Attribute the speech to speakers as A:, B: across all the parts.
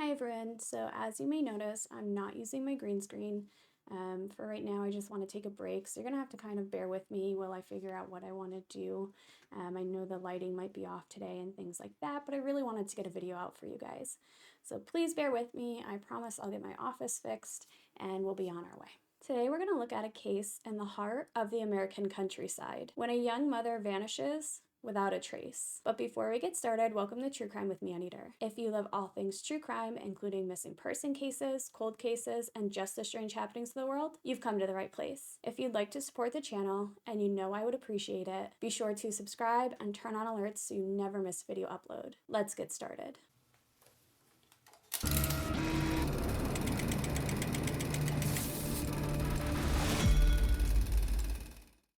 A: Hi everyone, so as you may notice, I'm not using my green screen. For right now, I just want to take a break, so you're going to have to kind of bear with me while I figure out what I want to do. I know the lighting might be off today and things like that, but I really wanted to get a video out for you guys. So please bear with me. I promise I'll get my office fixed and we'll be on our way. Today we're going to look at a case in the heart of the American countryside, when a young mother vanishes without a trace. But before we get started, welcome to True Crime with me, Anita. If you love all things true crime, including missing person cases, cold cases, and just the strange happenings of the world, you've come to the right place. If you'd like to support the channel, and you know I would appreciate it, be sure to subscribe and turn on alerts so you never miss a video upload. Let's get started.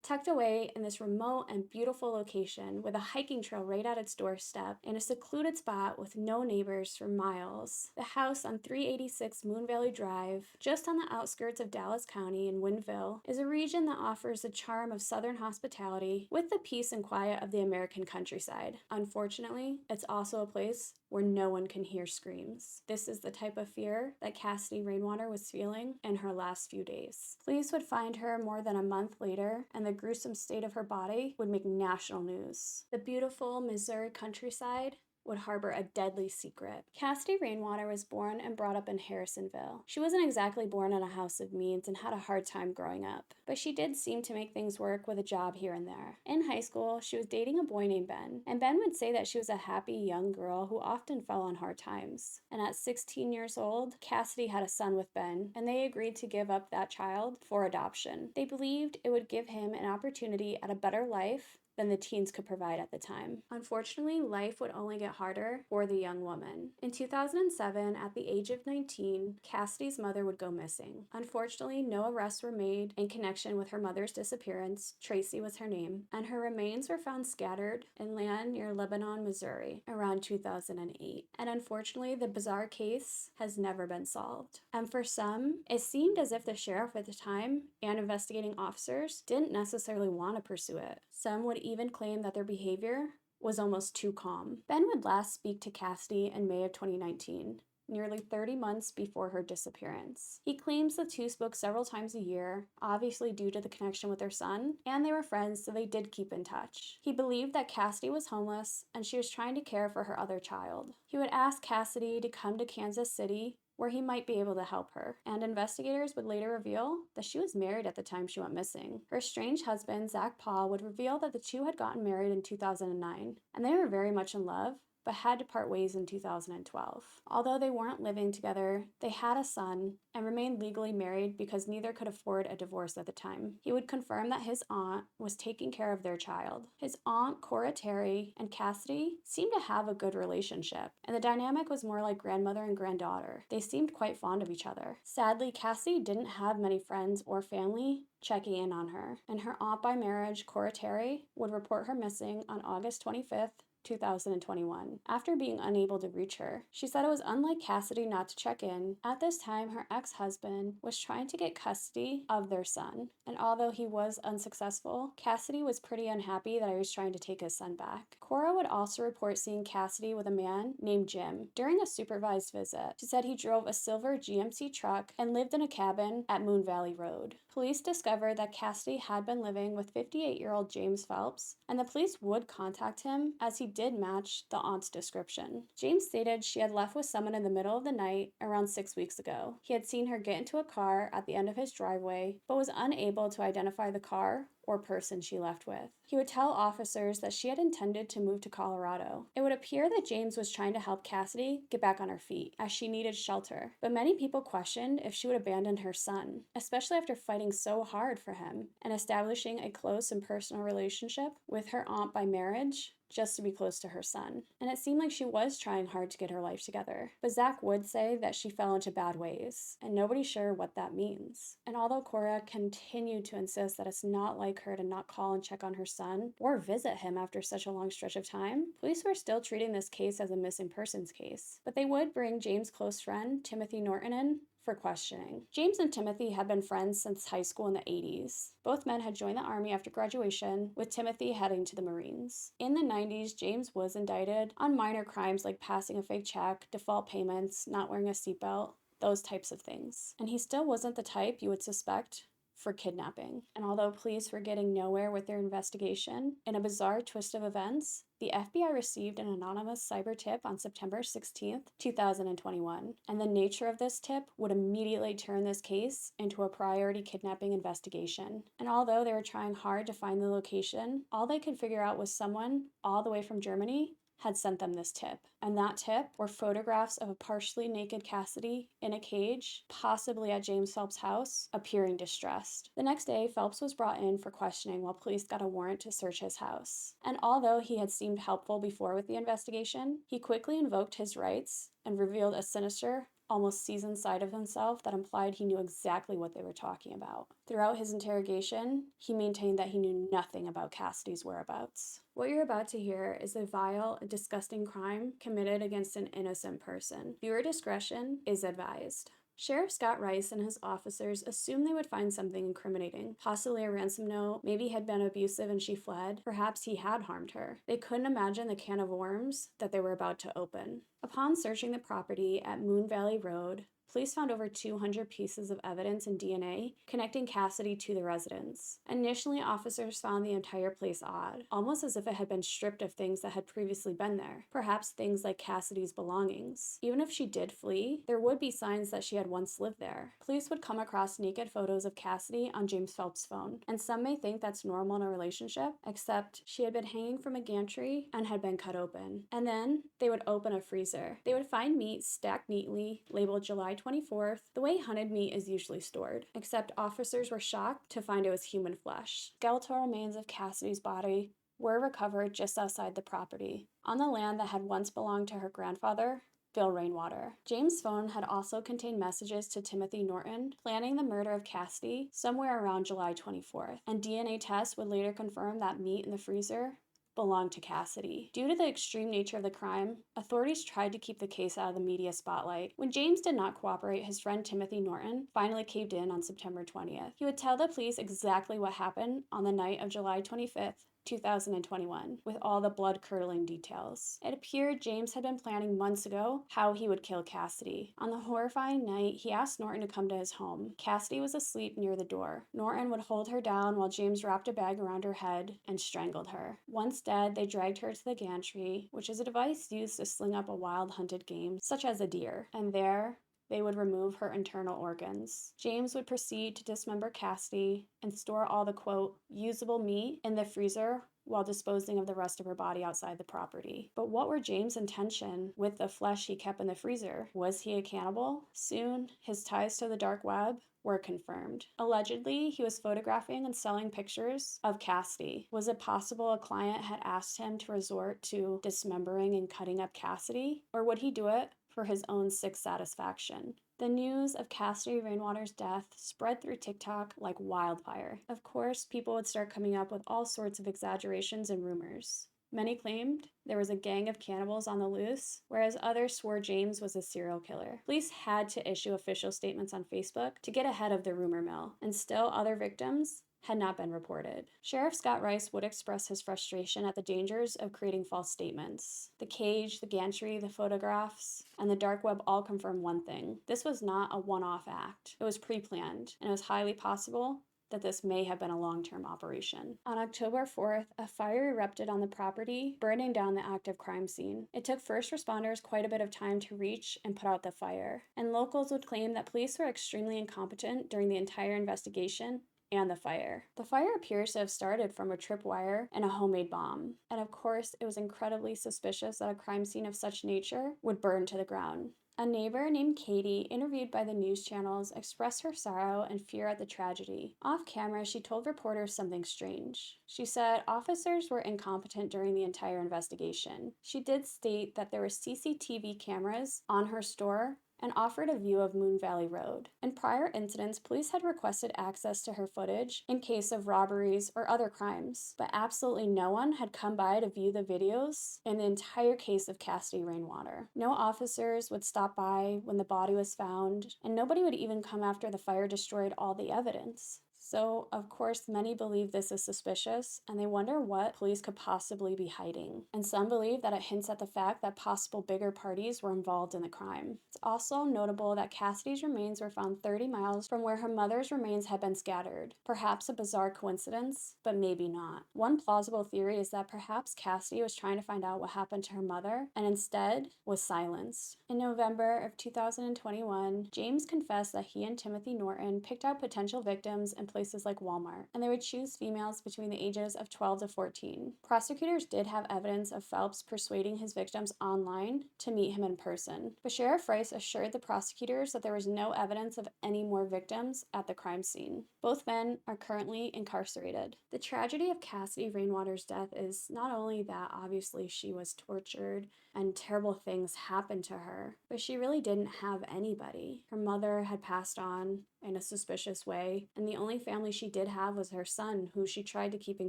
A: Tucked away in this remote and beautiful location with a hiking trail right at its doorstep in a secluded spot with no neighbors for miles, the house on 386 Moon Valley Drive, just on the outskirts of Dallas County in Winville, is a region that offers the charm of southern hospitality with the peace and quiet of the American countryside. Unfortunately, it's also a place where no one can hear screams. This is the type of fear that Cassidy Rainwater was feeling in her last few days. Police would find her more than a month later, and the gruesome state of her body would make national news. The beautiful Missouri countryside would harbor a deadly secret. Cassidy Rainwater was born and brought up in Harrisonville. She wasn't exactly born in a house of means and had a hard time growing up, but she did seem to make things work with a job here and there. In high school, she was dating a boy named Ben, and Ben would say that she was a happy young girl who often fell on hard times. And at 16 years old, Cassidy had a son with Ben, and they agreed to give up that child for adoption. They believed it would give him an opportunity at a better life than the teens could provide at the time. Unfortunately, life would only get harder for the young woman. In 2007, at the age of 19, Cassidy's mother would go missing. Unfortunately, no arrests were made in connection with her mother's disappearance. Tracy was her name, and her remains were found scattered in land near Lebanon, Missouri, around 2008. And unfortunately, the bizarre case has never been solved. And for some, it seemed as if the sheriff at the time and investigating officers didn't necessarily want to pursue it. Some would even claim that their behavior was almost too calm. Ben would last speak to Cassidy in May of 2019, nearly 30 months before her disappearance. He claims the two spoke several times a year, obviously due to the connection with their son, and they were friends, so they did keep in touch. He believed that Cassidy was homeless and she was trying to care for her other child. He would ask Cassidy to come to Kansas City, where he might be able to help her, and investigators would later reveal that she was married at the time she went missing. Her estranged husband, Zach Paul, would reveal that the two had gotten married in 2009, and they were very much in love, but had to part ways in 2012. Although they weren't living together, they had a son and remained legally married because neither could afford a divorce at the time. He would confirm that his aunt was taking care of their child. His aunt, Cora Terry, and Cassidy seemed to have a good relationship, and the dynamic was more like grandmother and granddaughter. They seemed quite fond of each other. Sadly, Cassidy didn't have many friends or family checking in on her, and her aunt by marriage, Cora Terry, would report her missing on August 25th, 2021, after being unable to reach her. She said it was unlike Cassidy not to check in. At this time, her ex-husband was trying to get custody of their son, and although he was unsuccessful, Cassidy was pretty unhappy that he was trying to take his son back. Cora would also report seeing Cassidy with a man named Jim during a supervised visit. She said he drove a silver GMC truck and lived in a cabin at Moon Valley Road. Police discovered that Cassidy had been living with 58-year-old James Phelps, and the police would contact him as he did match the aunt's description. James stated she had left with someone in the middle of the night around 6 weeks ago. He had seen her get into a car at the end of his driveway, but was unable to identify the car or person she left with. He would tell officers that she had intended to move to Colorado. It would appear that James was trying to help Cassidy get back on her feet, as she needed shelter, but many people questioned if she would abandon her son, especially after fighting so hard for him and establishing a close and personal relationship with her aunt by marriage just to be close to her son. And it seemed like she was trying hard to get her life together. But Zach would say that she fell into bad ways, and nobody's sure what that means. And although Cora continued to insist that it's not like her to not call and check on her son or visit him after such a long stretch of time, police were still treating this case as a missing persons case. But they would bring James' close friend, Timothy Norton, in for questioning. James and Timothy had been friends since high school in the 80s. Both men had joined the Army after graduation, with Timothy heading to the Marines. In the 90s, James was indicted on minor crimes like passing a fake check, default payments, not wearing a seatbelt, those types of things. And he still wasn't the type you would suspect for kidnapping. And although police were getting nowhere with their investigation, in a bizarre twist of events, the FBI received an anonymous cyber tip on September 16th, 2021, and the nature of this tip would immediately turn this case into a priority kidnapping investigation. And although they were trying hard to find the location, all they could figure out was someone all the way from Germany had sent them this tip. And that tip were photographs of a partially naked Cassidy in a cage, possibly at James Phelps' house, appearing distressed. The next day, Phelps was brought in for questioning while police got a warrant to search his house. And although he had seemed helpful before with the investigation, he quickly invoked his rights and revealed a sinister, almost seasoned side of himself that implied he knew exactly what they were talking about. Throughout his interrogation, he maintained that he knew nothing about Cassidy's whereabouts. What you're about to hear is a vile and disgusting crime committed against an innocent person. Viewer discretion is advised. Sheriff Scott Rice and his officers assumed they would find something incriminating, possibly a ransom note, maybe he had been abusive and she fled, perhaps he had harmed her. They couldn't imagine the can of worms that they were about to open. Upon searching the property at Moon Valley Road, police found over 200 pieces of evidence and DNA connecting Cassidy to the residence. Initially, officers found the entire place odd, almost as if it had been stripped of things that had previously been there, perhaps things like Cassidy's belongings. Even if she did flee, there would be signs that she had once lived there. Police would come across naked photos of Cassidy on James Phelps' phone, and some may think that's normal in a relationship, except she had been hanging from a gantry and had been cut open. And then they would open a freezer. They would find meat stacked neatly, labeled July 24th, the way hunted meat is usually stored, except officers were shocked to find it was human flesh. Skeletal remains of Cassidy's body were recovered just outside the property, on the land that had once belonged to her grandfather, Phil Rainwater. James' phone had also contained messages to Timothy Norton planning the murder of Cassidy somewhere around July 24th, and DNA tests would later confirm that meat in the freezer belonged to Cassidy. Due to the extreme nature of the crime, authorities tried to keep the case out of the media spotlight. When James did not cooperate, his friend Timothy Norton finally caved in on September 20th. He would tell the police exactly what happened on the night of July 25th, 2021, with all the blood-curdling details. It appeared James had been planning months ago how he would kill Cassidy. On the horrifying night, he asked Norton to come to his home. Cassidy was asleep near the door. Norton would hold her down while James wrapped a bag around her head and strangled her. Once dead, they dragged her to the gantry, which is a device used to sling up a wild hunted game, such as a deer, and there, they would remove her internal organs. James would proceed to dismember Cassidy and store all the, quote, usable meat in the freezer while disposing of the rest of her body outside the property. But what were James' intention with the flesh he kept in the freezer? Was he a cannibal? Soon, his ties to the dark web were confirmed. Allegedly, he was photographing and selling pictures of Cassidy. Was it possible a client had asked him to resort to dismembering and cutting up Cassidy? Or would he do it for his own sick satisfaction? The news of Cassidy Rainwater's death spread through TikTok like wildfire. Of course, people would start coming up with all sorts of exaggerations and rumors. Many claimed there was a gang of cannibals on the loose, whereas others swore James was a serial killer. Police had to issue official statements on Facebook to get ahead of the rumor mill, and still other victims had not been reported. Sheriff Scott Rice would express his frustration at the dangers of creating false statements. The cage, the gantry, the photographs, and the dark web all confirm one thing. This was not a one-off act. It was pre-planned, and it was highly possible that this may have been a long-term operation. On October 4th, a fire erupted on the property, burning down the active crime scene. It took first responders quite a bit of time to reach and put out the fire, and locals would claim that police were extremely incompetent during the entire investigation and the fire. The fire appears to have started from a tripwire and a homemade bomb, and of course, it was incredibly suspicious that a crime scene of such nature would burn to the ground. A neighbor named Katie, interviewed by the news channels, expressed her sorrow and fear at the tragedy. Off camera, she told reporters something strange. She said officers were incompetent during the entire investigation. She did state that there were CCTV cameras on her store and offered a view of Moon Valley Road. In prior incidents, police had requested access to her footage in case of robberies or other crimes, but absolutely no one had come by to view the videos in the entire case of Cassidy Rainwater. No officers would stop by when the body was found, and nobody would even come after the fire destroyed all the evidence. So, of course, many believe this is suspicious, and they wonder what police could possibly be hiding. And some believe that it hints at the fact that possible bigger parties were involved in the crime. It's also notable that Cassidy's remains were found 30 miles from where her mother's remains had been scattered. Perhaps a bizarre coincidence, but maybe not. One plausible theory is that perhaps Cassidy was trying to find out what happened to her mother, and instead was silenced. In November of 2021, James confessed that he and Timothy Norton picked out potential victims in places like Walmart, and they would choose females between the ages of 12 to 14. Prosecutors did have evidence of Phelps persuading his victims online to meet him in person, but Sheriff Rice assured the prosecutors that there was no evidence of any more victims at the crime scene. Both men are currently incarcerated. The tragedy of Cassidy Rainwater's death is not only that obviously she was tortured and terrible things happened to her, but she really didn't have anybody. Her mother had passed on in a suspicious way, and the only family she did have was her son, who she tried to keep in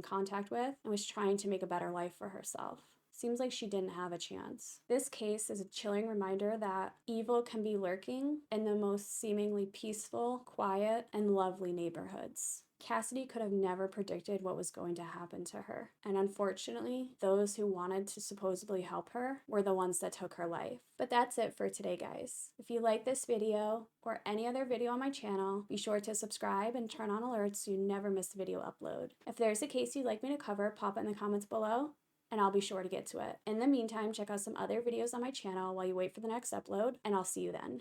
A: contact with and was trying to make a better life for herself. Seems like she didn't have a chance. This case is a chilling reminder that evil can be lurking in the most seemingly peaceful, quiet, and lovely neighborhoods. Cassidy could have never predicted what was going to happen to her, and unfortunately, those who wanted to supposedly help her were the ones that took her life. But that's it for today, guys. If you like this video or any other video on my channel, be sure to subscribe and turn on alerts so you never miss a video upload. If there's a case you'd like me to cover, pop it in the comments below, and I'll be sure to get to it. In the meantime, check out some other videos on my channel while you wait for the next upload, and I'll see you then.